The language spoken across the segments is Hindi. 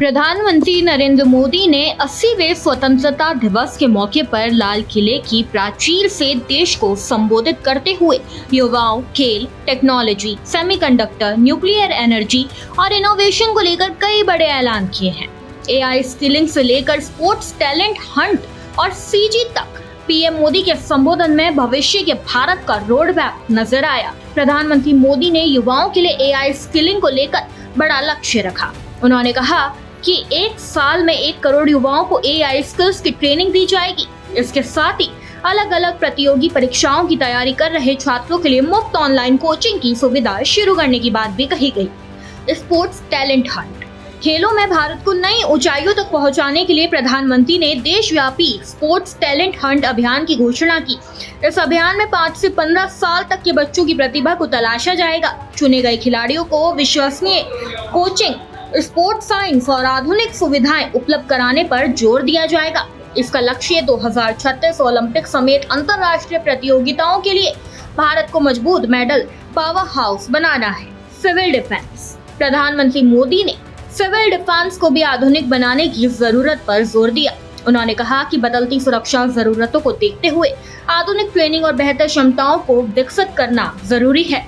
प्रधानमंत्री नरेंद्र मोदी ने 80वें स्वतंत्रता दिवस के मौके पर लाल किले की प्राचीर से देश को संबोधित करते हुए युवाओं, खेल, टेक्नोलॉजी, सेमीकंडक्टर, न्यूक्लियर एनर्जी और इनोवेशन को लेकर कई बड़े ऐलान किए हैं। एआई स्किलिंग से लेकर स्पोर्ट्स टैलेंट हंट और सीजी तक पीएम मोदी के संबोधन में भविष्य के भारत का रोड मैप नजर आया। प्रधानमंत्री मोदी ने युवाओं के लिए एआई स्किलिंग को लेकर बड़ा लक्ष्य रखा। उन्होंने कहा कि 1 साल में 1 करोड़ युवाओं को एआई स्किल्स की ट्रेनिंग दी जाएगी। इसके साथ ही अलग अलग प्रतियोगी परीक्षाओं की तैयारी कर रहे छात्रों के लिए मुफ्त ऑनलाइन कोचिंग की सुविधा शुरू करने की बात भी कही गई। स्पोर्ट्स टैलेंट हंट, खेलों में भारत को नई ऊंचाइयों तक पहुंचाने के लिए प्रधानमंत्री ने देशव्यापी स्पोर्ट्स टैलेंट हंट अभियान की घोषणा की। इस अभियान में 5 से 15 साल तक के बच्चों की प्रतिभा को तलाशा जाएगा। चुने गए खिलाड़ियों को विश्वसनीय कोचिंग, स्पोर्ट्स साइंस और आधुनिक सुविधाएं उपलब्ध कराने पर जोर दिया जाएगा। इसका लक्ष्य 2036 ओलंपिक समेत अंतर्राष्ट्रीय प्रतियोगिताओं के लिए भारत को मजबूत मेडल पावर हाउस बनाना है। सिविल डिफेंस, प्रधानमंत्री मोदी ने सिविल डिफेंस को भी आधुनिक बनाने की जरूरत पर जोर दिया। उन्होंने कहा कि बदलती सुरक्षा जरूरतों को देखते हुए आधुनिक ट्रेनिंग और बेहतर क्षमताओं को विकसित करना जरूरी है।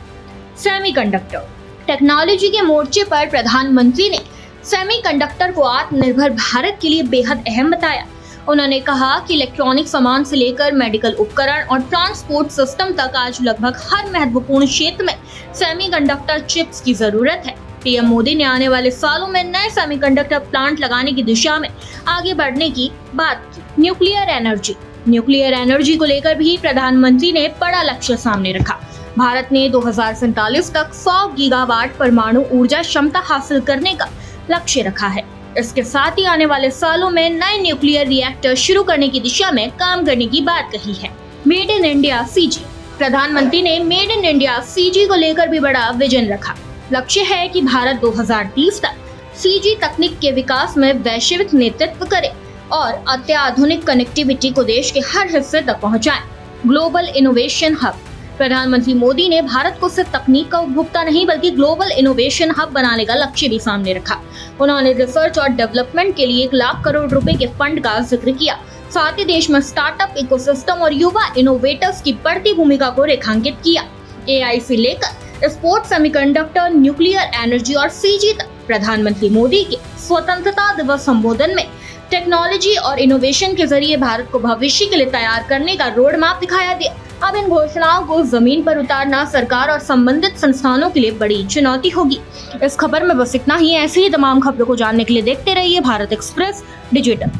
सेमीकंडक्टर, टेक्नोलॉजी के मोर्चे पर प्रधानमंत्री ने सेमीकंडक्टर को आत्मनिर्भर भारत के लिए बेहद अहम बताया। उन्होंने कहा कि इलेक्ट्रॉनिक सामान से लेकर मेडिकल उपकरण और ट्रांसपोर्ट सिस्टम तक आज लगभग हर महत्वपूर्ण क्षेत्र में सेमीकंडक्टर चिप्स की जरूरत है। पीएम मोदी ने आने वाले सालों में नए सेमीकंडक्टर प्लांट लगाने की दिशा में आगे बढ़ने की बात की। न्यूक्लियर एनर्जी को लेकर भी प्रधानमंत्री ने बड़ा लक्ष्य सामने रखा। भारत ने 2047 तक 100 गीगावाट परमाणु ऊर्जा क्षमता हासिल करने का लक्ष्य रखा है। इसके साथ ही आने वाले सालों में नए न्यूक्लियर रिएक्टर शुरू करने की दिशा में काम करने की बात कही है। मेड इन इंडिया सीजी, प्रधानमंत्री ने मेड इन इंडिया सीजी को लेकर भी बड़ा विजन रखा। लक्ष्य है कि भारत 2030 तक सीजी तकनीक के विकास में वैश्विक नेतृत्व करे और अत्याधुनिक कनेक्टिविटी को देश के हर हिस्से तक पहुंचाए। ग्लोबल इनोवेशन हब, प्रधानमंत्री मोदी ने भारत को सिर्फ तकनीक का उपभोक्ता नहीं बल्कि ग्लोबल इनोवेशन हब बनाने का लक्ष्य भी सामने रखा। उन्होंने रिसर्च और डेवलपमेंट के लिए 1 लाख करोड़ रुपए के फंड का जिक्र किया। साथ ही देश में स्टार्टअप इकोसिस्टम और युवा इनोवेटर्स की बढ़ती भूमिका को रेखांकित किया। एआई से लेकर स्पोर्ट्स, सेमीकंडक्टर, न्यूक्लियर एनर्जी और सीजी तक प्रधानमंत्री मोदी के स्वतंत्रता दिवस संबोधन में टेक्नोलॉजी और इनोवेशन के जरिए भारत को भविष्य के लिए तैयार करने का रोड मैप दिखाया गया। अब इन घोषणाओं को जमीन पर उतारना सरकार और संबंधित संस्थानों के लिए बड़ी चुनौती होगी। इस खबर में बस इतना ही। ऐसे ही तमाम खबरों को जानने के लिए देखते रहिए भारत एक्सप्रेस डिजिटल।